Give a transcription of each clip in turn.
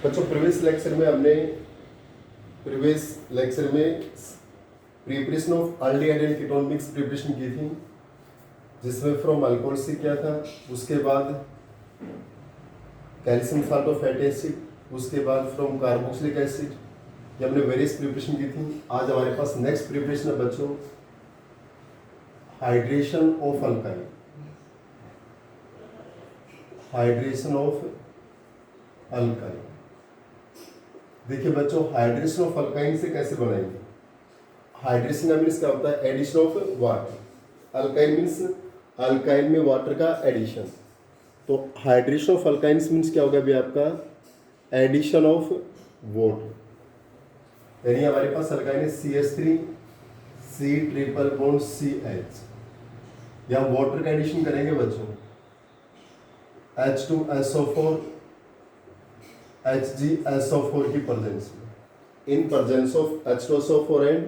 बच्चों previous lecture में preparation of aldehyde and ketone mix preparation की थी, जिसमें फ्रॉम अल्कोहल से क्या था, उसके बाद calcium salt of fatty acid, उसके बाद फ्रॉम कार्बोक्सिलिक एसिड। ये हमने वेरियस प्रिपरेशन की थी। आज हमारे पास नेक्स्ट प्रिपरेशन है बच्चों, hydration of alkyne. Hydration of alkyne. देखिए बच्चों, हाइड्रेशन ऑफ अल्काइन से कैसे बनाएंगे। हाइड्रेशन का मीन्स क्या होता है, addition of water. Alkyne means alkyne में वाटर का एडिशन। तो हाइड्रेशन ऑफ अल्काइन्स मीन्स क्या होगा अभी आपका, एडिशन ऑफ वाटर। यानी हमारे पास अल्काइन है CH3 C triple bond CH। यहाँ वाटर का एडिशन करेंगे बच्चों, H2SO4 HgSO4 की प्रेजेंस में, in presence of H2SO4 and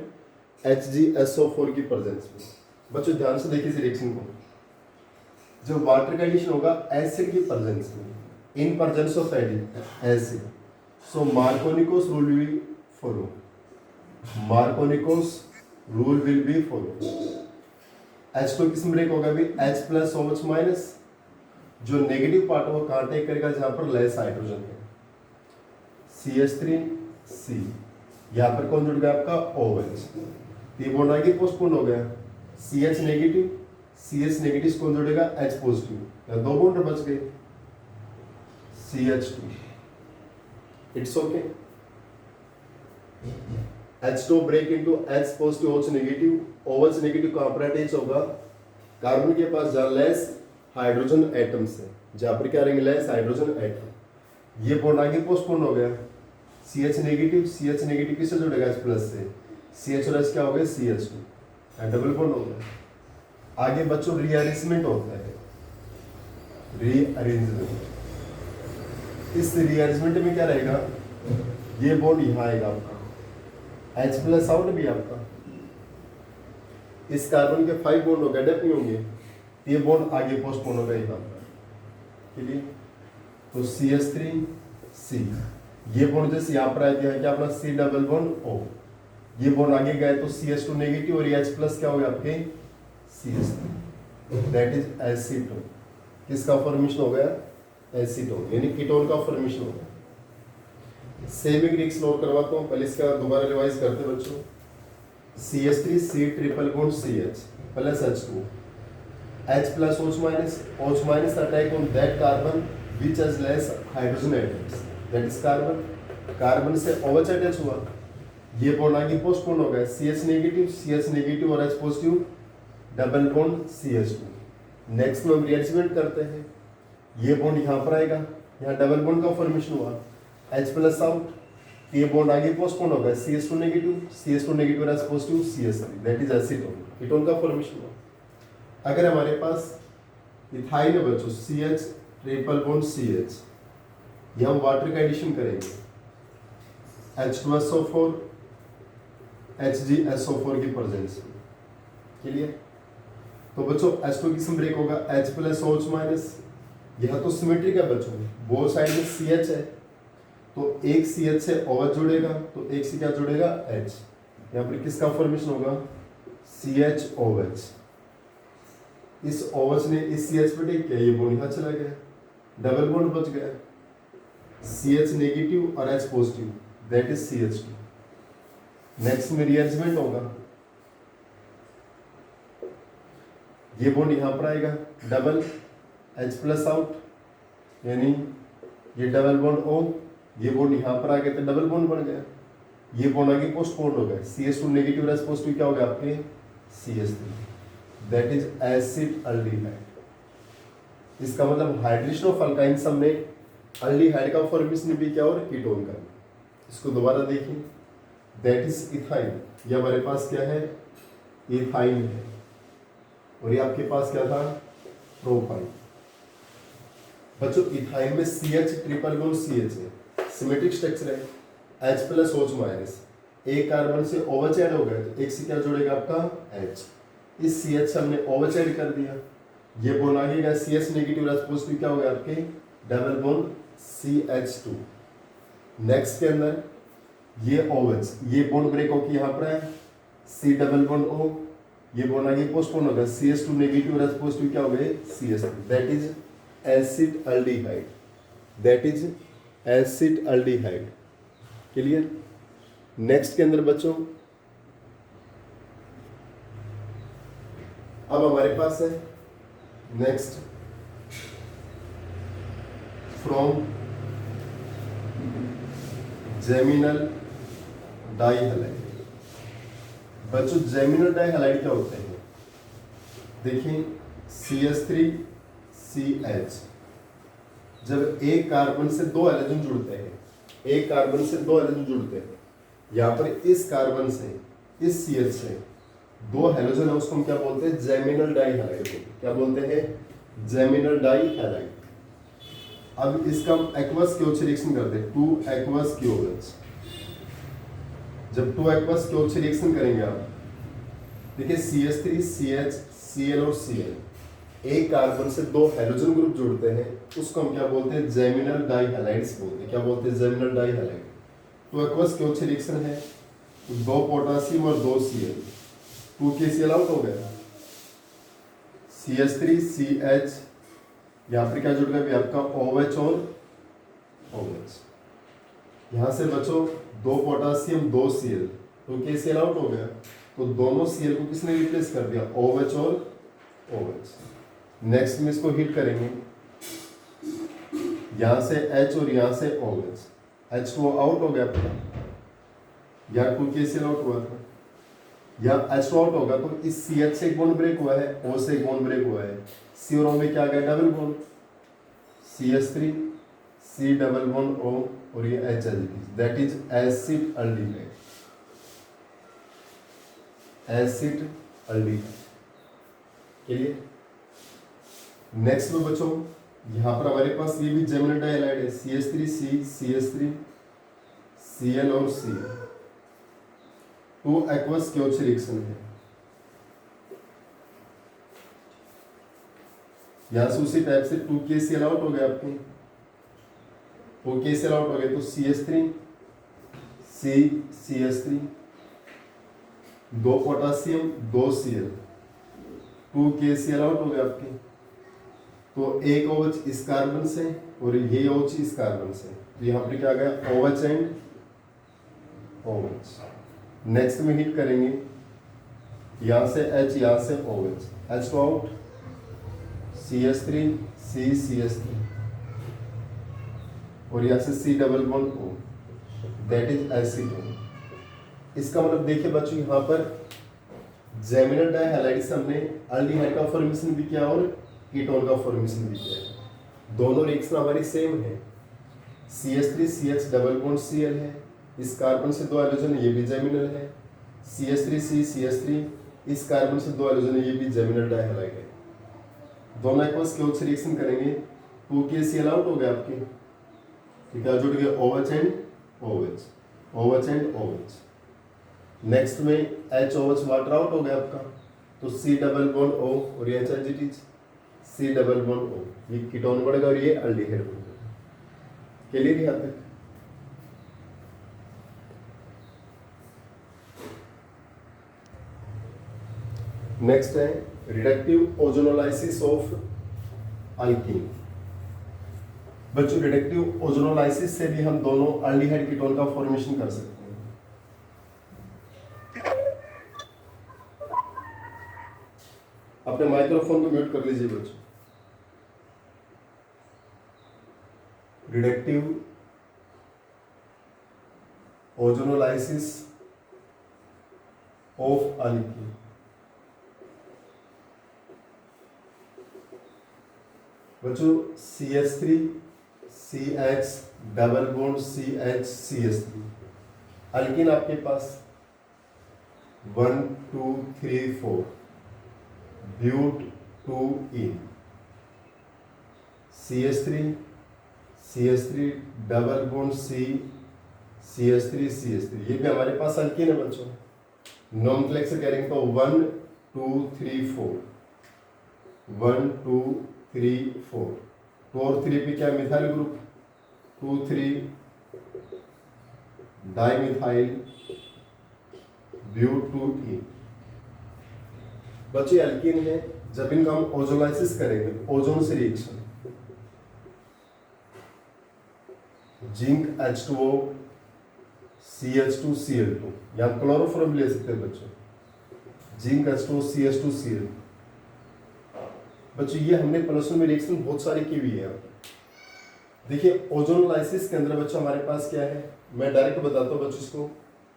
HgSO4 की प्रेजेंस में। बच्चों ध्यान से देखिए इस रिएक्शन को, जो वाटर का एडिशन होगा एसिड की प्रेजेंस में, in presence of acid. So Markovnikov's rule will be follow. Markovnikov's rule will be follow. H2 किस में ब्रेक होगा अभी, H प्लस OH माइनस। जो नेगेटिव पार्ट है वो कहाँ टेक करेगा, जहां पर लेस हाइड्रोजन है, CH3C। यहाँ पर कौन जुड़ गया आपका, OH। ये बॉन्ड आगे पोस्टपोन हो गया, CH नेगेटिव कौन जुड़ेगा, H पॉजिटिव। यहाँ दो बॉन्ड बच गए, CH2। It's okay. H2 break into H positive OH negative. OH negative का अपना अटैच होगा कार्बन के पास जहाँ लेस हाइड्रोजन एटम्स है, जहाँ पर क्या रहेंगे, लेस हाइड्रोजन एटम। ये बॉन्ड आगे पोस्टपोन हो गया, CH नेगेटिव किससे जुड़ेगा, H प्लस से। CH और H क्या हो गया, CH2, डबल बॉन्ड हो गया। आगे बच्चों रीअरेंजमेंट होता है, रीअरेंजमेंट। इस रीअरेंजमेंट में क्या रहेगा, ये बॉन्ड यहाँ आएगा आपका, H प्लस आउट भी आपका। इस कार्बन के 5 बॉन्ड हो गए, डेप नहीं होंगे, ये बॉन्ड आगे पोस्टपोन हो गया यहाँ पर। क्लियर। तो CH3C, ये बॉन्ड जैसे यहाँ पर आया क्या अपना C डबल बॉन्ड O। ये बॉन्ड आगे गए तो CH2 नेगेटिव और ये H प्लस क्या हो गया आपके, CH3, दैट इज एसीटोन। किसका फॉर्मेशन हो गया, एसीटोन, यानी कीटोन का फॉर्मेशन हो गया। सेम एक रिएक्शन और करवाता हूँ, पहले इसका दोबारा रिवाइज करते हैं बच्चों। CH3 C triple bond CH plus H2, H plus OH minus attack on that carbon which has less hydrogen atoms, that is carbon। Carbon से OH अटैच हुआ, ये बॉन्ड आगे पोस्टपोन हो गया, CH नेगेटिव और H positive, double bond CH2। Next में हम rearrangement करते हैं, ये बॉन्ड यहाँ पर आएगा, यहाँ डबल बॉन्ड का फॉर्मेशन हुआ, H प्लस आउट, ये बॉन्ड आगे पोस्टपोन हो गया, CH2 नेगेटिव और H positive, CH3, that is acetone, ketone का फॉर्मेशन हुआ। अगर हमारे पास इथाइन है बच्चों, CH ट्रिपल बॉन्ड CH, ये हम वाटर का एडिशन करेंगे, H2SO4 HgSO4 की प्रेजेंस में। क्लियर। तो बच्चों H2 किस में ब्रेक होगा, H प्लस OH माइनस। यह तो सिमेट्रिक है बच्चों, बोथ साइड में CH है, तो एक CH से OH जुड़ेगा तो एक से क्या जुड़ेगा, H। यहाँ पर किसका फॉर्मेशन होगा, CHOH। इस OH ने इस CH पे टेक किया, ये बॉन्ड यहाँ चला गया, डबल बॉन्ड बच गया, CH नेगेटिव और H positive, that is CH2। Next में रीअरेंजमेंट होगा, ये बॉन्ड यहाँ पर आएगा, डबल H प्लस आउट, यानी ये डबल बॉन्ड O, ये बॉन्ड यहाँ पर आ गया तो डबल बॉन्ड बन गया, ये बॉन्ड आगे पोस्टपोन हो गया, CH2 नेगेटिव और H पॉजिटिव क्या हो गया आपके, CH3, that is acid aldehyde. इसका मतलब हाइड्रेशन ऑफ अल्काइन्स हमने अल्डिहाइड का फॉर्मेशन भी किया और कीटोन का। इसको दोबारा देखिए, दैट इज इथाइन। ये हमारे पास क्या है, इथाइन है, और ये आपके पास क्या था, प्रोपाइन। बच्चों इथाइन में CH ट्रिपल बॉन्ड CH है, सिमेट्रिक स्ट्रक्चर है, H प्लस OH माइनस। एक कार्बन से OH ऐड हो गया तो एक से क्या जुड़ेगा आपका, H। इस CH से हमने OH ऐड कर दिया, ये बॉन्ड आगे गया, CH नेगेटिव और H पॉजिटिव क्या हो गया आपके, डबल बॉन्ड CH2, नेक्स्ट के अंदर ये OH, ये बॉन्ड ब्रेक होकर यहाँ पर है, C डबल बॉन्ड O, ये बॉन्ड आगे पोस्टपोन होगा, CS2 नेगेटिव और H पॉजिटिव क्या हो गए CS2, that is acid aldehyde, that is acid aldehyde. Clear. Next के अंदर बच्चों अब हमारे पास है नेक्स्ट फ्रॉम जेमिनल डाइहैलाइड। बच्चों जेमिनल डाइहैलाइड क्या होते हैं, देखिए CH3CH, जब एक कार्बन से दो हाइड्रोजन जुड़ते हैं, एक कार्बन से दो हाइड्रोजन जुड़ते हैं, यहाँ पर इस कार्बन से इस CH से दो हाइड्रोजन है, उसको हम क्या बोलते हैं जेमिनल डाइहैलाइड। क्या बोलते हैं जेमिनल डाइहैलाइड। अब इसका हम एक्वस क्योच रिएक्शन करते हैं, 2 एक्वस क्योच। जब 2 एक्वस क्योच रिएक्शन करेंगे आप, देखिए CH3 CH Cl और Cl, एक कार्बन से दो हाइड्रोजन ग्रुप जुड़ते हैं, उसको हम क्या बोलते हैं जेमिनल डाइहैलाइड्स बोलते हैं। क्या बोलते हैं जेमिनल डाइहैलाइड। तो एक्वस क्योच रिएक्शन है, 2 पोटासियम और 2 Cl, 2 KCl आउट हो गया, CH3CH, यहाँ पर क्या जुड़ गया आपका OH और OH। यहाँ से बचो 2 पोटासियम 2 Cl, 2 KCl आउट हो गया, तो दोनों Cl को किसने रिप्लेस कर दिया OH और OH। नेक्स्ट में इसको हीट करेंगे, यहाँ से H और यहाँ से OH, H2O आउट हो गया आपका, यहाँ 2 KCl आउट हुआ था, यहाँ H2 आउट होगा तो इस CH से एक बॉन्ड ब्रेक हुआ है, O से एक बॉन्ड ब्रेक हुआ है, C और O में क्या आ गया double bond, CH3 C double bond O और ये H, that is acid aldehyde, acid aldehyde. Clear. Next में बच्चों यहाँ पर हमारे पास ये भी जेमिनल डाइहैलाइड है, CH3C CH3 Cl और Cl, 2 एक्वस क्योच रिएक्शन है। यहाँ से उसी टाइप से 2 KCl आउट हो गया आपके, 2 KCl आउट हो गए तो CH3 C CH3, 2 potassium 2 Cl, 2 KCl out हो गए आपके, तो एक OH इस कार्बन से और ये OH इस कार्बन से, तो यहाँ पर क्या आ गया OH एंड OH। नेक्स्ट में हीट करेंगे, यहाँ से H यहाँ से OH, H2 out, CH3 C CH3 और यहाँ से C double bond O, that is acetone. इसका मतलब देखिए बच्चों यहाँ पर जेमिनल डाइहैलाइड से हमने अल्डिहाइड का फॉर्मेशन भी किया और कीटोन का फॉर्मेशन भी किया है। दोनों रिएक्शन हमारी सेम है, CH3 CH double bond Cl है, इस कार्बन से दो हाइड्रोजन, ये भी जेमिनल है, CH3C CH3, इस कार्बन से दो हाइड्रोजन, ये भी जेमिनल डाइहैलाइड है। दोनों एक्वस क्योच रिएक्शन करेंगे, 2 KCl आउट हो गए आपके, ठीक है, जुड़ गए OH and OH, OH and OH। Next में HOH वाटर आउट हो गया आपका, तो C डबल बॉन्ड O और ये HIG, C double bond O, ये कीटोन बढ़ेगा और ये अल्डिहाइड बनेगा। क्लियर यहाँ तक। नेक्स्ट है रिडक्टिव ओजोनोलाइसिस ऑफ अल्कीन। बच्चों रिडक्टिव ओजोनोलाइसिस से भी हम दोनों अल्डिहाइड कीटोन का फॉर्मेशन कर सकते हैं। अपने माइक्रोफोन को म्यूट कर लीजिए बच्चों। Reductive ozonolysis of alkyne. बच्चों CH3 CH double bond CH CH3, alkyne आपके पास 1 2 3 4 ब्यूट 2 CH3 डबल बॉन्ड CH3 ये भी हमारे पास अल्कीन है बच्चों। नॉमेनक्लेचर करेंगे तो 1 2 3 4 1 2 3 4, 2 और 3 पे क्या मिथाइल ग्रुप, 2 3 डाइमिथाइल ब्यूटूटीन। बच्चे एल्कीन है, जब इनका हम ओजोलाइसिस करेंगे, ओजोन से रिएक्शन, जिंक H2O CH2Cl2, या क्लोरोफॉर्म ले सकते हैं बच्चों, जिंक H2O CH2Cl। बच्चों ये हमने प्लस में रिएक्शन बहुत सारी की हुई है। देखिए ओजोनलाइसिस के अंदर बच्चों हमारे पास क्या है, मैं डायरेक्ट बताता हूँ बच्चों इसको।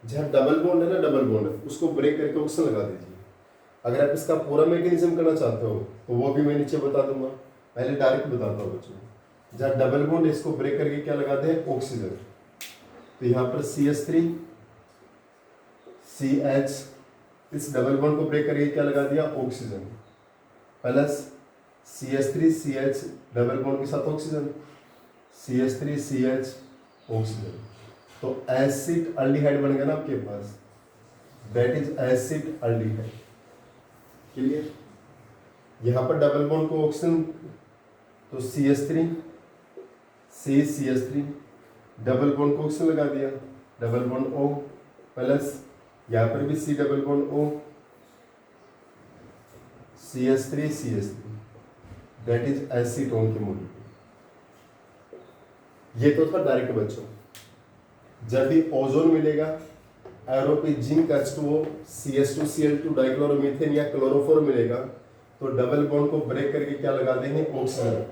जहाँ डबल बॉन्ड है ना, डबल बॉन्ड है, उसको ब्रेक करके ऑक्सीजन लगा दीजिए। अगर आप इसका पूरा मैकेनिज्म करना चाहते हो तो वो भी मैं नीचे बता दूंगा, पहले डायरेक्ट बताता हूँ बच्चों। जहाँ डबल बॉन्ड है इसको ब्रेक करके क्या लगाते हैं, ऑक्सीजन। तो यहाँ पर CH3 CH, इस डबल बॉन्ड को ब्रेक करके क्या लगा दिया, oxygen, plus CH3 CH double bond के साथ ऑक्सीजन, CH3 CH ऑक्सीजन। तो एसिड अल्डिहाइड बन गया ना आपके पास, that is acid aldehyde. Clear? यहाँ पर डबल बॉन्ड को ऑक्सीजन, तो CH3 CH3 डबल बॉन्ड को ऑक्सीजन लगा दिया, डबल बॉन्ड O, प्लस यहाँ पर भी C double bond O, CH3 that is acetone के मॉलिक्यूल। ये तो था डायरेक्ट बच्चों। जब भी ओजोन मिलेगा, एरोपी जिंक H2O CH2Cl2 डाइक्लोरोमीथेन या क्लोरोफॉर्म मिलेगा, तो डबल बॉन्ड को ब्रेक करके क्या लगा देंगे, ऑक्सीजन।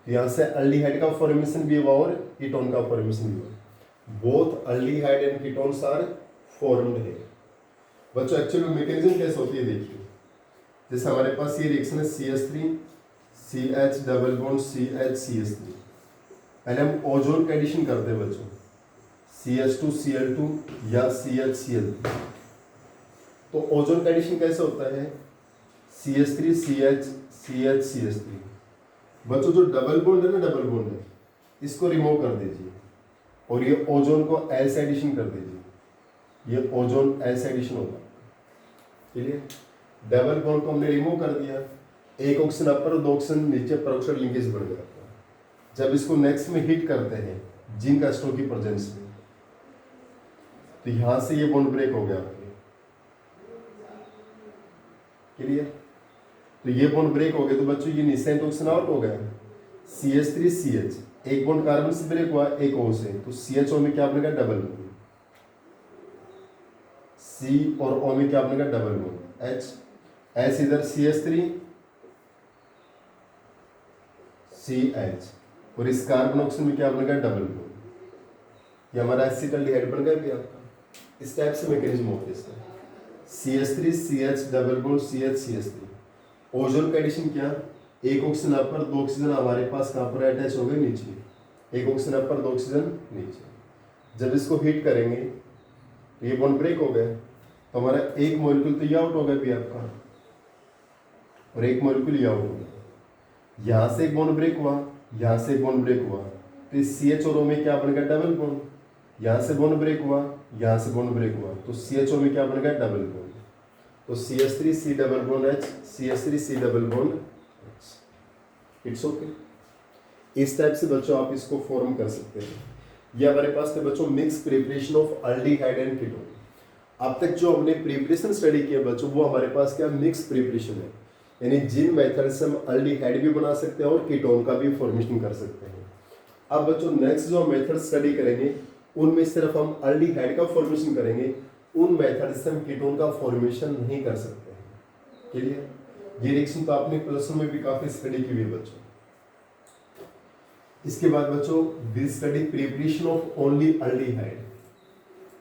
तो यहाँ से अल्डिहाइड का फॉर्मेशन भी हुआ और कीटोन का फॉर्मेशन भी हुआ। Both aldehyde and ketones are formed है। बच्चों एक्चुअली मैकेनिज्म कैसे होती है देखिए, जैसे हमारे पास ये रिएक्शन है CH3 CH double bond CH पहले हम ओजोन का एडिशन करते हैं बच्चों, CH2Cl2 या CHCl। तो ओजोन का एडिशन कैसे होता है, CH3 CH बच्चों जो डबल बॉन्ड है ना, डबल बॉन्ड है, इसको रिमूव कर दीजिए और ये ओजोन को एस एडिशन कर दीजिए, ये ओजोन एस एडिशन होगा। क्लियर? डबल बॉन्ड को हमने रिमूव कर दिया, एक ऑक्सीजन अपर और दो ऑक्सीजन नीचे, पेरोक्साइड लिंकेज बढ़ गया। जब इसको नेक्स्ट में हिट करते हैं जिंक H2O की प्रेजेंस में, तो यहां से ये बॉन्ड ब्रेक हो गया आपके। क्लियर? तो ये बॉन्ड ब्रेक हो गया, तो बच्चों ये निसेंट ऑक्सीजन आउट हो गया, CH3 CH, एक बॉन्ड कार्बन से ब्रेक हुआ, एक O से, तो CHO में क्या बनेगा, डबल बॉन्ड, C और O में क्या बनेगा, डबल बॉन्ड, H इधर CH3 CH, और इस कार्बन ऑक्सीजन में क्या बनेगा, डबल बॉन्ड। ये हमारा एसिटाल्डिहाइड बन गया भी आपका। इस टाइप से मैकेनिज्म होता है इसका, CH3 CH double bond CH ozone का एडिशन क्या, एक ऑक्सीजन अपर, दो ऑक्सीजन हमारे पास कहाँ पर अटैच हो गए, नीचे, एक ऑक्सीजन अपर, दो ऑक्सीजन नीचे। जब इसको हीट करेंगे तो ये बॉन्ड ब्रेक हो गया, तो हमारा एक मॉलिक्यूल तो ये आउट हो गया भी आपका, और एक मॉलिक्यूल ये आउट हो गया। यहाँ से एक बॉन्ड ब्रेक हुआ, यहाँ से एक बॉन्ड ब्रेक हुआ, तो इस CH और O में क्या बनेगा, डबल बॉन्ड। यहाँ से बॉन्ड ब्रेक हुआ, यहाँ से बॉन्ड ब्रेक हुआ, तो CHO में क्या बनेगा, डबल बॉन्ड। तो CH3 C double bond H, CH3 C double bond H। It's okay. इस टाइप से बच्चों आप इसको फॉर्म कर सकते हैं। ये हमारे पास थे बच्चों mix preparation of aldehyde and ketone. अब तक जो हमने प्रिपरेशन स्टडी किया बच्चों, वो हमारे पास क्या मिक्स प्रिपरेशन है, यानी जिन मेथड से हम अल्डिहाइड भी बना सकते हैं और कीटोन का भी फॉर्मेशन कर सकते हैं। अब बच्चों नेक्स्ट जो मेथड स्टडी करेंगे, उनमें सिर्फ हम अल्डिहाइड का फॉर्मेशन करेंगे, उन मेथड से हम कीटोन का फॉर्मेशन नहीं कर सकते हैं। क्लियर? ये रिएक्शन तो आपने प्लस वन में भी काफी स्टडी की हुई है बच्चों। इसके बाद बच्चों we study preparation of only aldehyde.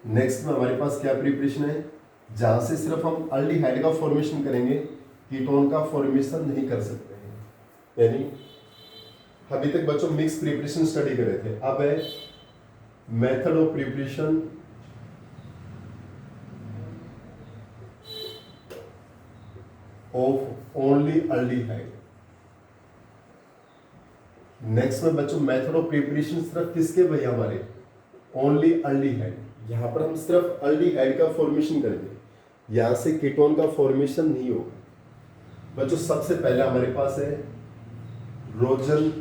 Next में हमारे पास क्या प्रिपरेशन है, जहां से सिर्फ हम अल्डिहाइड का फॉर्मेशन करेंगे, कीटोन का फॉर्मेशन नहीं कर सकते हैं। यानी अभी तक बच्चों मिक्स प्रिपरेशन स्टडी कर रहे थे, अब है method of preparation of only aldehyde. Next में बच्चों मेथड ऑफ प्रिपरेशन सिर्फ किसके भाई, हमारे ओनली अल्डिहाइड। यहां पर हम सिर्फ अल्डिहाइड का फॉर्मेशन करेंगे, यहां से कीटोन का फॉर्मेशन नहीं होगा। बच्चों सबसे पहले हमारे पास है रोजन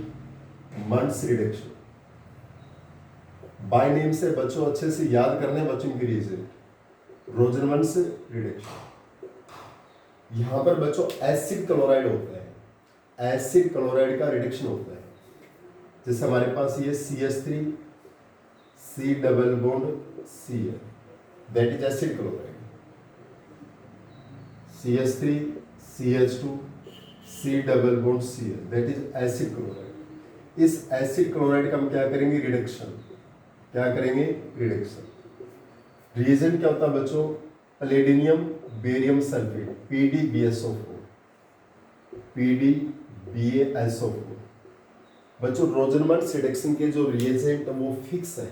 मंड्स रिडक्शन। बाय नेम से बच्चों अच्छे से याद करने बच्चों की रिएजेंट रोजनवंश रिडक्शन। यहां पर बच्चों एसिड क्लोराइड होता है, एसिड क्लोराइड का रिडक्शन होता है। जैसे हमारे पास ये CH3 C double bond Cl, that is acid chloride. CH3 CH2 C double bond Cl, that is acid chloride. इस एसिड क्लोराइड का हम क्या करेंगे? रिडक्शन। क्या करेंगे? रिडक्शन। रिएजेंट क्या होता है बच्चों? Palladium barium sulphate PdBsO4, PdBsO4। बच्चों रोजनवंश रिडक्शन के जो रिएजेंट वो फिक्स है,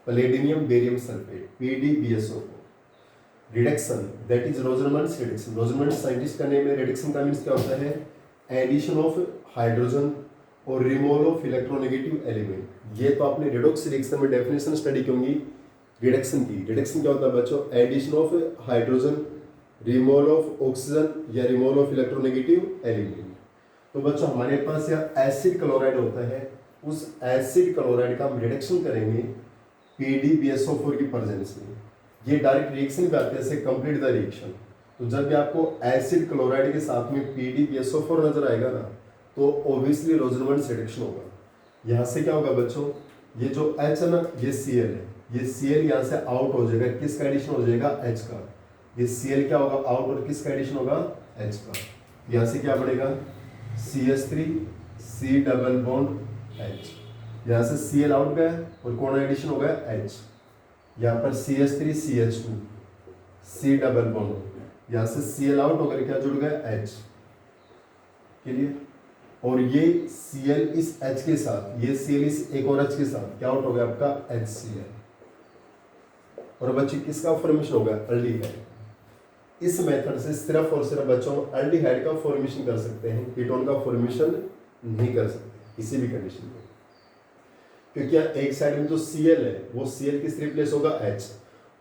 palladium barium sulphate PdBsO4 reduction, that is Rosenmund reduction. Rosenmund scientist का नेम है। रिडक्शन का मीन्स क्या होता है? एडिशन ऑफ हाइड्रोजन और रिमूवल ऑफ इलेक्ट्रोनेगेटिव एलिमेंट। ये तो आपने रिडॉक्स रिएक्शन में डेफिनेशन स्टडी की होंगी रिडक्शन की। रिडक्शन क्या होता है बच्चों? Addition of hydrogen, removal of oxygen या रिमूवल ऑफ इलेक्ट्रोनेगेटिव एलिमेंट। तो बच्चों हमारे पास यह एसिड क्लोराइड होता है, उस एसिड क्लोराइड का हम रिडक्शन करेंगे PdBsO4 की प्रेजेंस में। ये डायरेक्ट रिएक्शन पे आते हैं, कंप्लीट द रिएक्शन। तो जब भी आपको एसिड क्लोराइड के साथ में PdBsO4 नजर आएगा ना, तो ऑब्वियसली रोजनवंश रिडक्शन होगा। यहाँ से क्या होगा बच्चों? ये जो H है ना, ये Cl है, ये Cl यहाँ से आउट हो जाएगा। किसका एडिशन हो जाएगा? H का। ये Cl क्या होगा? आउट, और किसका एडिशन होगा? H का। यहाँ से क्या बढ़ेगा? CH3 C double bond H, यहाँ से Cl आउट गया और कौन एडिशन हो गया? H। यहाँ पर CH3 CH2 C double bond, यहाँ से Cl आउट होकर क्या जुड़ गया? H। क्लियर? और ये Cl इस H के साथ, ये Cl इस एक और H के साथ क्या आउट हो गया? आपका HCl। और बच्चे किसका फॉर्मेशन होगा? अल्डिहाइड। इस मेथड से सिर्फ और सिर्फ बच्चों अल्डिहाइड का फॉर्मेशन कर सकते हैं, कीटोन का फॉर्मेशन नहीं कर सकते किसी भी कंडीशन में। क्योंकि एक साइड में जो Cl है वो Cl किस रिप्लेस होगा? H।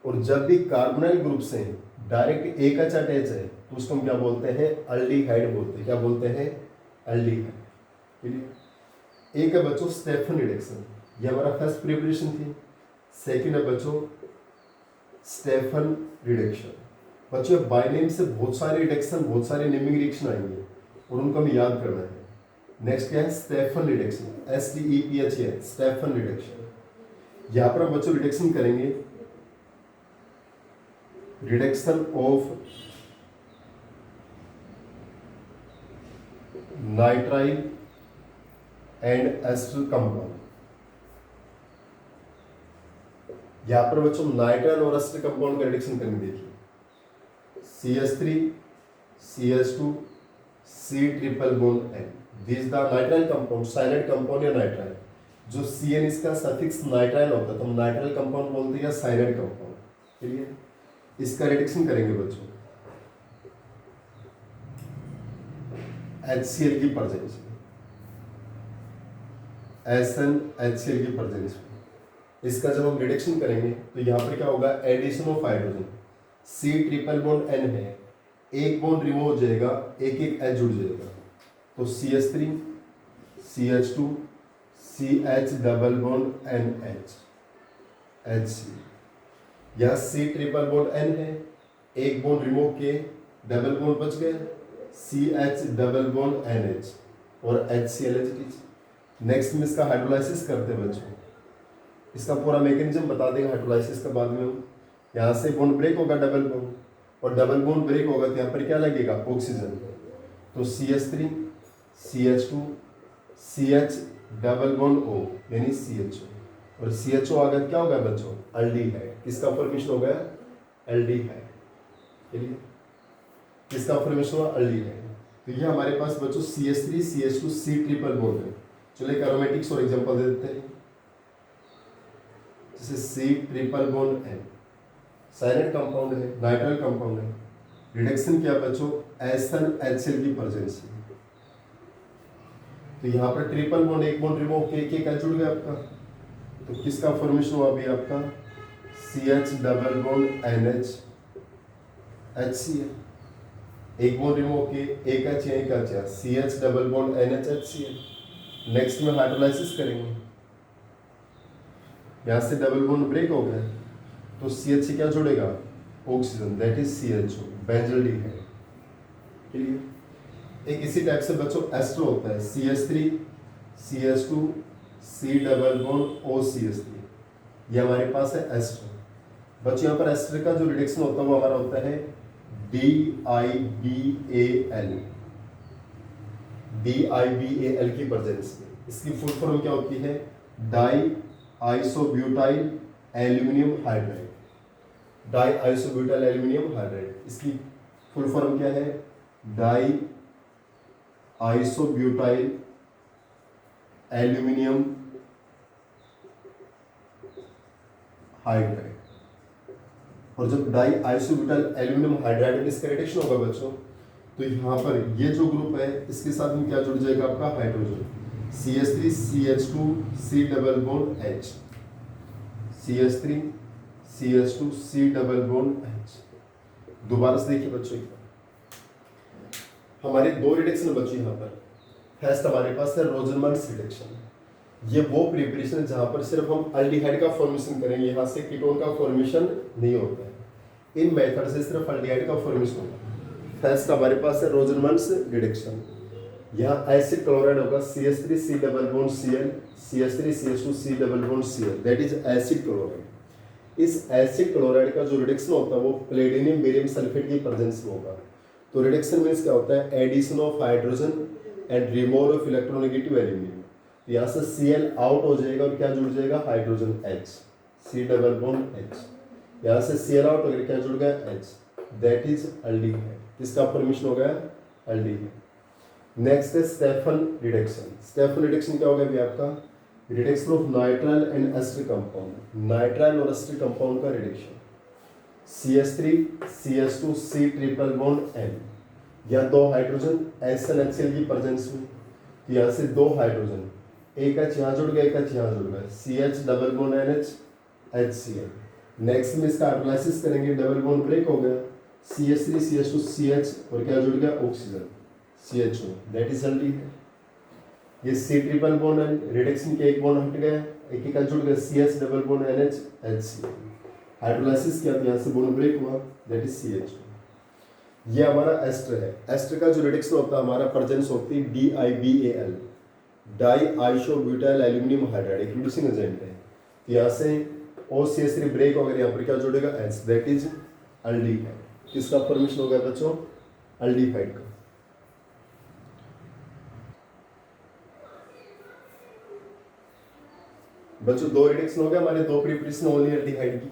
और जब भी कार्बोनाइल ग्रुप से डायरेक्ट एक H अटैच है तो उसको हम क्या बोलते हैं? अल्डिहाइड बोलते हैं। क्या बोलते हैं? अल्डिहाइड। एक है बच्चों स्टेफन रिडक्शन, ये हमारा फर्स्ट प्रिपरेशन थी। सेकंड है बच्चों स्टेफन रिडक्शन। बच्चों बाय नेम से बहुत सारे रिडक्शन, बहुत सारे नेमिंग रिएक्शन आएंगे और उनको हमें याद करना है। नेक्स्ट क्या है? Stephen reduction, STEPHN, Stephen reduction. यहाँ पर हम बच्चों रिडक्शन करेंगे, reduction of nitrile and ester compound. यहां पर बच्चों नाइट्राइल और एस्टर कंपाउंड का रिडक्शन करेंगे। देखिए CH3 CH2 C triple bond N, this the nitrile compound, cyanide compound या नाइट्राइल। जो CN इसका सफिक्स नाइट्राइल होता है तो हम नाइट्राइल कंपाउंड बोलते हैं या साइनाइड कंपाउंड। क्लियर? इसका रिडक्शन करेंगे बच्चों HCl की प्रेजेंस में, SnHCl की प्रेजेंस में। इसका जब हम रिडक्शन करेंगे तो यहाँ पर क्या होगा? Addition of hydrogen, C triple bond N है, एक बॉन्ड रिमूव हो जाएगा, एक एक H जुड़ जाएगा, तो CH3 CH2 CH double bond NH HC। यहाँ C ट्रिपल बॉन्ड N है, एक बॉन्ड रिमूव किए, डबल बॉन्ड बच गए, CH डबल बॉन्ड NH और HCl। नेक्स्ट में इसका हाइड्रोलाइसिस करते हैं बच्चों। इसका पूरा मैकेनिज्म बता देंगे हाइड्रोलाइसिस का बाद में हम। यहाँ से बॉन्ड ब्रेक होगा डबल बॉन्ड, और डबल बॉन्ड ब्रेक होगा तो यहाँ पर क्या लगेगा? ऑक्सीजन। तो CH3 CH2 CH double bond O यानी CHO, और CHO आ गया, क्या होगा बच्चों? अल्डिहाइड। किसका फॉर्मेशन हो गया? अल्डिहाइड। चलिए किसका फॉर्मेशन हुआ? अल्डिहाइड। तो ये हमारे पास बच्चों CH3 CH2 C triple bond है। चलो एक एरोमेटिक्स और एग्जांपल दे देते हैं। जैसे C triple bond N, cyanide compound है, नाइट्राइल कंपाउंड है। रिडक्शन किया बच्चों SnHCl की प्रेजेंस में। तो यहाँ पर ट्रिपल बॉन्ड, एक बॉन्ड रिमूव के एक जुड़ गया आपका, तो किसका फॉर्मेशन हुआ अभी आपका? CH double bond NH HCl। एक बॉन्ड रिमूव के एक H यहीं का क्या? CH double bond NH HCl। Next में हाइड्रोलाइसिस करेंगे। यहाँ से डबल बॉन्ड ब्रेक हो गया, तो CH से क्या जुड़ेगा, oxygen, that is CHO, benzaldehyde. Clear. एक इसी टाइप से बच्चों एस्टर होता है, CH3 CH2 C double bond OCH3, ये हमारे पास है एस्टर। बच्चों यहाँ पर एस्टर का जो रिडक्शन होता है वो हमारा होता है DIBAL, DIBAL की प्रेजेंस में। इसकी फुल फॉर्म क्या होती है, die isobutyl aluminium hydride, die isobutyl aluminium hydride. इसकी फुल फॉर्म क्या है, डाई आइसोब्यूटाइल एल्यूमिनियम हाइड्राइड। और जब डाई आइसोब्यूटाइल एल्यूमिनियम हाइड्राइड में इसका रिडक्शन होगा बच्चों, तो यहाँ पर ये जो ग्रुप है इसके साथ में क्या जुड़ जाएगा, आपका hydrogen, CH3 CH2 C double bond H, CH3 CH2 C double bond H। दोबारा से देखिए बच्चों, हमारे दो रिडक्शन बच्चों यहाँ पर। फर्स्ट हमारे पास है रोजनमंड्स रिडक्शन, ये वो प्रिपरेशन है जहाँ पर सिर्फ हम अल्डिहाइड का फॉर्मेशन करेंगे, यहाँ से कीटोन का फॉर्मेशन नहीं होता है। इन मेथड से सिर्फ अल्डिहाइड का फॉर्मेशन होगा। फर्स्ट हमारे पास है रोजनमंड्स रिडक्शन, यहाँ एसिड क्लोराइड होगा CH3 C double bond Cl, CH3 CH2 C double bond Cl, that is acid chloride. इस एसिड क्लोराइड का जो रिडक्शन होता है वो प्लेटिनियम बेरियम सल्फेट की प्रेजेंस में होगा। तो रिडक्शन मीन्स क्या होता है, addition of hydrogen and removal of electronegative aluminium. यहाँ से Cl आउट हो जाएगा और क्या जुड़ जाएगा, hydrogen H, C double bond H। यहाँ से Cl आउट हो गया, क्या जुड़ गया H, दैट इज अल्डिहाइड। इसका फॉर्मेशन हो गया अल्डिहाइड। नेक्स्ट है स्टेफन रिडक्शन। स्टेफन रिडक्शन क्या हो गया आपका, reduction of nitrile and ester compound, नाइट्राइल और एस्टर कंपाउंड का reduction. CH3 CH2 C triple bond N, यहाँ दो हाइड्रोजन SnHCl की प्रेजेंस में, यहाँ से दो हाइड्रोजन, एक H यहाँ जुड़ गया, एक H यहाँ जुड़ गया, CH double bond NH HCl। Next में इसका हाइड्रोलाइसिस करेंगे, डबल बॉन्ड ब्रेक हो गया, CH3 CH2 CH और क्या जुड़ गया, oxygen CHO, that is aldehyde. ये C ट्रिपल बॉन्ड रिडक्शन के एक बॉन्ड हट गया, एक एक जुड़ गया, CH double bond NH HCl। Hydrolysis किया तो यहाँ से बॉन्ड ब्रेक हुआ, दैट इज CHO। ये हमारा एस्टर है। एस्टर का जो रिडक्शन होता है हमारा प्रेजेंस होती है DIBAL, die isobutyl aluminium hydride, एक रिड्यूसिंग एजेंट है। यहाँ से OCH3 ब्रेक हो गया, यहाँ पर क्या जुड़ेगा H, दैट इज अल्डिहाइड। किसका फॉर्मेशन हो गया बच्चों, अल्डिहाइड का। बच्चों दो रिडक्शन हो गया हमारे, दो प्रिपरेशन होनी है अल्डिहाइड की।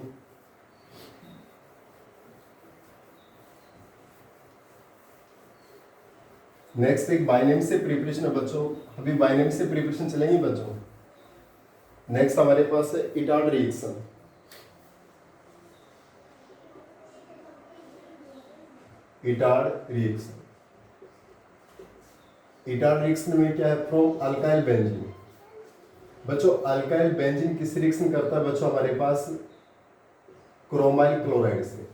नेक्स्ट एक बाइनेम से प्रिपरेशन है बच्चों, अभी बाइनेम से प्रिपरेशन चलेंगी बच्चों। नेक्स्ट हमारे पास है Etard reaction. Etard reaction, Etard reaction में क्या है, फ्रॉम अल्काइल बेंजीन। बच्चों अल्काइल बेंजीन किस रिएक्शन करता है बच्चों, हमारे पास क्रोमाइल क्लोराइड से,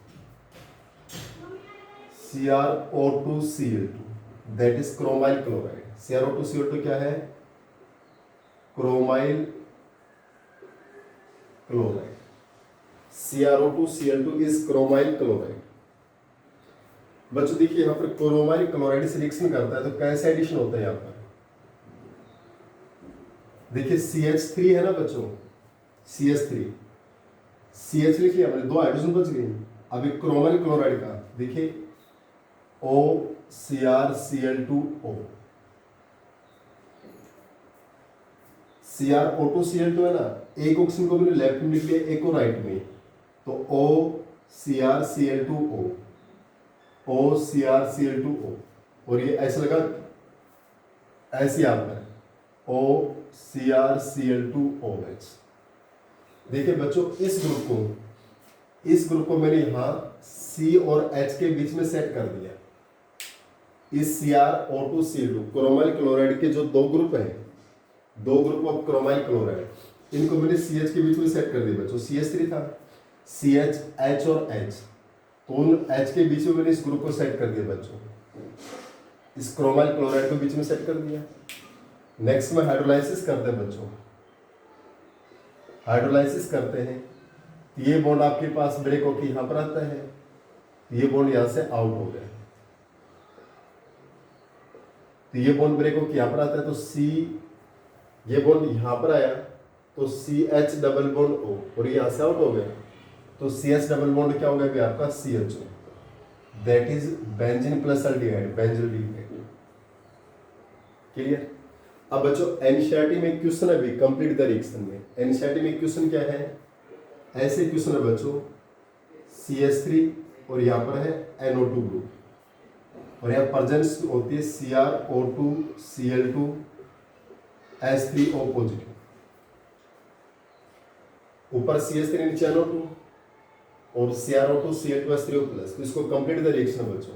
CrO2Cl2, that is chromyl chloride. CrO2Cl2 क्या है, chromyl chloride. CrO2Cl2 is chromyl chloride. बच्चों देखिए यहाँ पर क्रोमाइल क्लोराइड से रिएक्शन करता है तो कैसे एडिशन होता है, यहाँ पर देखिए CH3 है ना बच्चों, CH3 CH लिख लिया हमने, दो हाइड्रोजन बच गई। अभी क्रोमाइल क्लोराइड का देखिए OCrCl2O, CrO2Cl2 है ना, एक ऑक्सीजन को मैंने लेफ्ट में लिख लिया, एक को राइट में, तो OCrCl2O, OCrCl2O, और ये ऐसा लगा, ऐसे आता है OCrCl2OH। देखिए बच्चों इस ग्रुप को मैंने यहाँ C और H के बीच में सेट कर दिया। इस CrO2Cl2 क्रोमाइल क्लोराइड के जो दो ग्रुप हैं, दो ग्रुप ऑफ क्रोमाइल क्लोराइड, इनको मैंने CH के बीच में सेट कर दिया बच्चों। CH3 था, CH H और H, तो उन H के बीच में मैंने इस ग्रुप को सेट कर दिया बच्चों, इस क्रोमाइल क्लोराइड को बीच में सेट कर दिया। नेक्स्ट में हाइड्रोलाइसिस करते हैं बच्चों। हाइड्रोलाइसिस करते हैं, तो ये बॉन्ड आपके पास ब्रेक होकर यहाँ पर आता है, तो ये बॉन्ड यहाँ से आउट हो गया, तो ये बॉन्ड ब्रेक होकर यहाँ पर आता है, तो सी, ये बॉन्ड यहाँ पर आया तो C H double bond O, और ये यहाँ से आउट हो गया, तो सी एच डबल बॉन्ड क्या हो गया भी आपका C H O, that is benzene plus aldehyde, benzaldehyde. Clear. अब बच्चों एनसीईआरटी में क्वेश्चन है भी कंप्लीट द रिएक्शन में, एनसीईआरटी में क्वेश्चन क्या है, ऐसे क्वेश्चन है बच्चों CH3 और यहाँ पर है NO2 ग्रुप, और यहाँ प्रेजेंस होती है CrO2 Cl2 H3O पॉजिटिव, ऊपर CH3 नीचे NO2 और CrO2 Cl2 H3O प्लस, तो इसको कंप्लीट द रिएक्शन है बच्चों।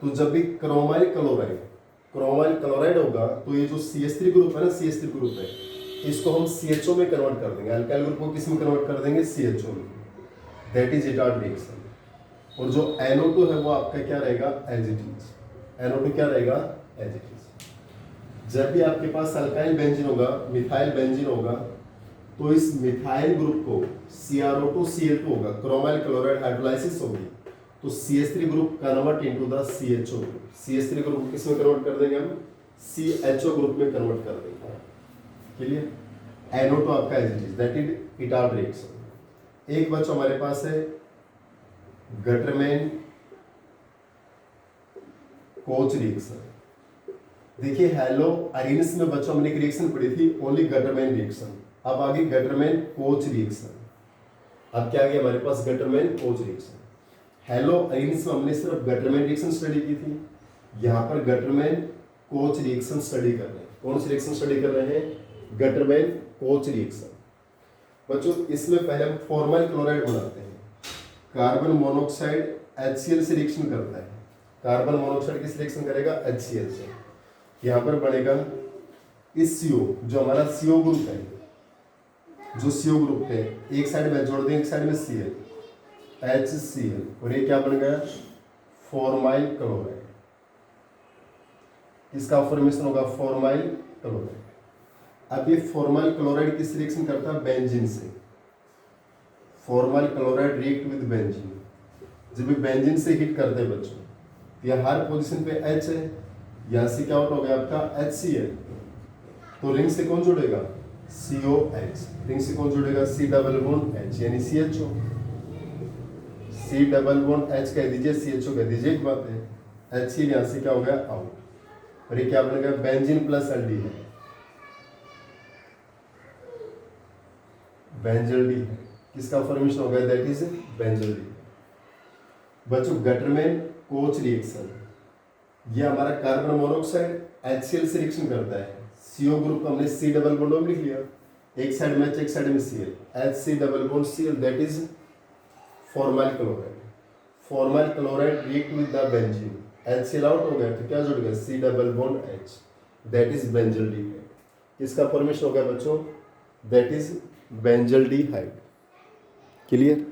तो जब भी क्रोमाइल क्लोराइड होगा तो ये जो CH3 ग्रुप है ना, CH3 ग्रुप है, इसको हम CHO में कन्वर्ट कर देंगे, अल्काइल ग्रुप को किस में कन्वर्ट कर देंगे, CHO में, दैट इज इटार्ड रिएक्शन। और जो NO2 है वो आपका क्या रहेगा, एज इट इज, NO2 क्या रहेगा, एज इट इज। जब भी आपके पास अल्काइल बेंजीन होगा, मिथाइल बेंजीन होगा, तो इस मिथाइल ग्रुप को CrO2 Cl2 होगा, क्रोमाइल क्लोराइड हाइड्रोलाइसिस होगी, तो CH3 group convert into the CHO group, CH3 group किस में कन्वर्ट कर देंगे हम, CHO ग्रुप में कन्वर्ट कर देंगे। क्लियर। NO2 आपका as it is, that is Etard reaction. एक बच्चों हमारे पास है गटरमैन कोच रिएक्शन। देखिए हेलो अरेनिस में बच्चों हमने एक रिएक्शन पढ़ी थी, ओनली गटरमैन रिएक्शन, अब आगे गटरमैन कोच रिएक्शन। अब क्या आ गया हमारे पास, गटरमैन कोच रिएक्शन। हेलो अरेनिस में हमने सिर्फ गटरमैन रिएक्शन स्टडी की थी, यहाँ पर गटरमैन कोच रिएक्शन स्टडी कर रहे हैं। कौन सी रिएक्शन स्टडी कर रहे हैं, गटरमैन कोच रिएक्शन। बच्चों इसमें पहले हम फॉर्माइल क्लोराइड बनाते हैं, कार्बन मोनोऑक्साइड HCl से रिएक्शन करता है, कार्बन मोनोऑक्साइड किस रिएक्शन करेगा, HCl से। यहाँ पर बनेगा इस CO, जो हमारा CO ग्रुप है, जो CO ग्रुप है एक साइड में जोड़ देंगे, एक साइड में Cl, HCl, और ये क्या बन गया, फॉर्माइल क्लोराइड। इसका फॉर्मेशन होगा फॉर्माइल क्लोराइड। अब ये फॉर्माइल क्लोराइड किस रिएक्शन करता है, बेंजीन से। Formyl chloride react with benzene, जब भी बेंजीन से हिट करते हैं बच्चों, ये हर पोजीशन पे H है, यहाँ से क्या आउट हो गया आपका HCl, तो रिंग से कौन जुड़ेगा, COH, रिंग से कौन जुड़ेगा, C डबल बॉन्ड H, यानी CHO, C double bond H कह दीजिए, CHO कह दीजिए, एक बात है, HCl यहाँ से क्या हो गया आउट, और ये क्या बनेगा, बेंजीन प्लस एल्डिहाइड, बेंजल्डिहाइड, किसका फॉर्मेशन हो गया, दैट इज बेंजल्डिहाइड। बच्चों गटरमैन कोच रिएक्शन, ये हमारा कार्बन मोनोऑक्साइड HCl से रिएक्शन करता है, CO ग्रुप हमने C डबल बॉन्ड में लिख लिया, एक साइड में H एक साइड में Cl, HC double bond Cl, that is formyl chloride. Formyl chloride react with the benzene, HCl out हो गया तो क्या जुड़ गया, C double bond H, that is benzaldehyde. इसका फॉर्मेशन हो गया बच्चों, दैट इज बेंजल्डिहाइड। क्लियर।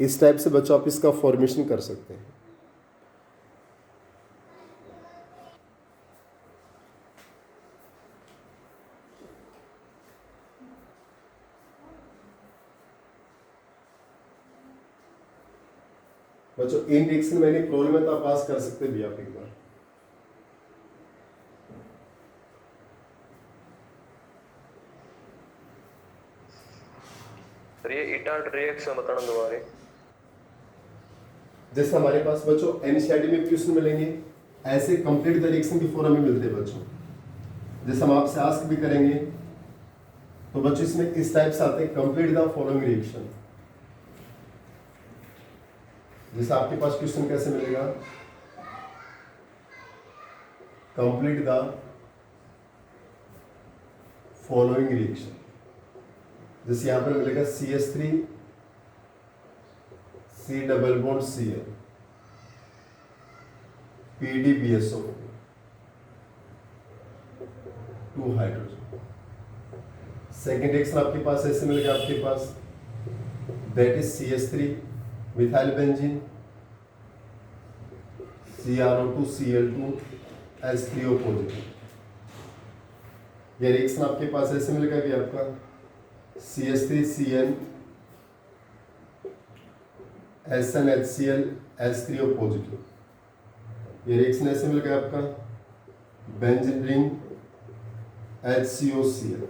इस टाइप से बच्चों आप इसका फॉर्मेशन कर सकते हैं। बच्चों इन रिएक्शन में नहीं प्रॉब्लम है तो आप पास कर सकते भी आप एक बार। सर ये इटार्ड रिएक्शन बताना दोबारा। जैसे हमारे पास बच्चों एनसीईआरटी में क्वेश्चन मिलेंगे, ऐसे कंप्लीट द रिएक्शन की फॉर्म में मिलते हैं बच्चों। जैसे हम आपसे आस्क भी करेंगे तो बच्चों इसमें इस टाइप से आते हैं, कंप्लीट द फॉलोइंग रिएक्शन। जैसे आपके पास क्वेश्चन कैसे मिलेगा, कंप्लीट द फॉलोइंग रिएक्शन। जैसे यहां पर मिलेगा CH3 C double bond Cl PDBSO 2 hydrogen. Second reaction आपके पास ऐसे मिलेगा, आपके पास that is CH3 methyl benzene CrO2 Cl2 H3O positive. ये रिएक्शन आपके पास ऐसे मिलेगा भी आपका CH3CN SnHCl H3O पॉजिटिव। ये रिएक्शन ऐसे मिलेगा आपका बेंजीन रिंग HCOCl।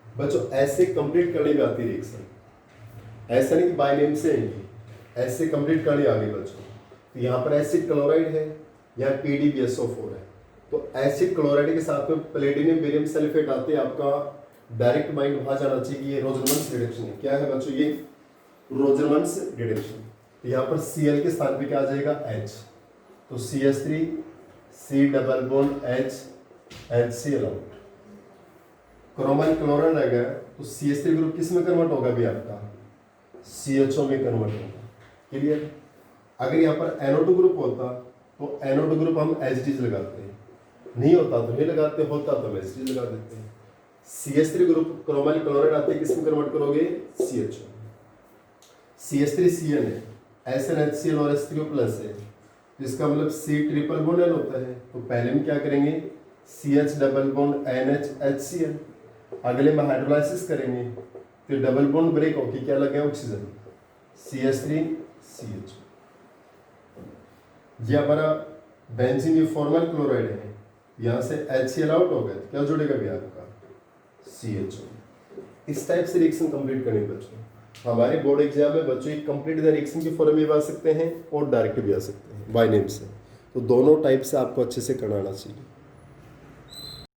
बच्चों ऐसे कंप्लीट करने में आती रिएक्शन, ऐसा नहीं कि बाय नेम से आएंगी, ऐसे कंप्लीट करनी आ गई बच्चों। तो यहाँ पर एसिड क्लोराइड है, यहाँ PdBSO4 है, तो एसिड क्लोराइड के साथ में प्लेटिनियम बेरियम सल्फेट आते आपका डायरेक्ट माइंड वहां जाना चाहिए। ये रोजरमन्स रिडक्शन है। क्या है बच्चों? ये रोजरमन्स रिडक्शन। यहाँ पर Cl के स्थान पे क्या आ जाएगा? H, तो CH3 C double bond H HCl out. Chromyl chloride आ गया तो CH3 ग्रुप किस में कन्वर्ट होगा भी आपका? CHO में कन्वर्ट होगा। क्लियर? अगर यहाँ पर NO2 ग्रुप होता तो NO2 ग्रुप हम HDs लगाते हैं, नहीं होता तो नहीं लगाते, होता तो हम HDs लगा देते हैं। CH3 ग्रुप क्रोमाइल क्लोराइड आते किस में कन्वर्ट करोगे? CHO। CH3CN है, SnHCl और H3O प्लस है, तो इसका मतलब C ट्रिपल बॉन्ड N होता है, तो पहले में क्या करेंगे? CH double bond NH HCl। अगले में हाइड्रोलाइसिस करेंगे, फिर डबल बॉन्ड ब्रेक होकर क्या लगे? Oxygen, CH3CH। ये हमारा बेंजीन ये फॉर्मल क्लोराइड है, यहाँ से HCl आउट हो गया, क्या जुड़ेगा भी आपका? CHO। इस टाइप से रिएक्शन कंप्लीट करनी बच्चों। हमारे बोर्ड एग्जाम में बच्चों एक कंप्लीट रिएक्शन की फॉर्म में भी आ सकते हैं और डायरेक्ट भी आ सकते हैं बाय नेम से, तो दोनों टाइप से आपको अच्छे से करना आना चाहिए।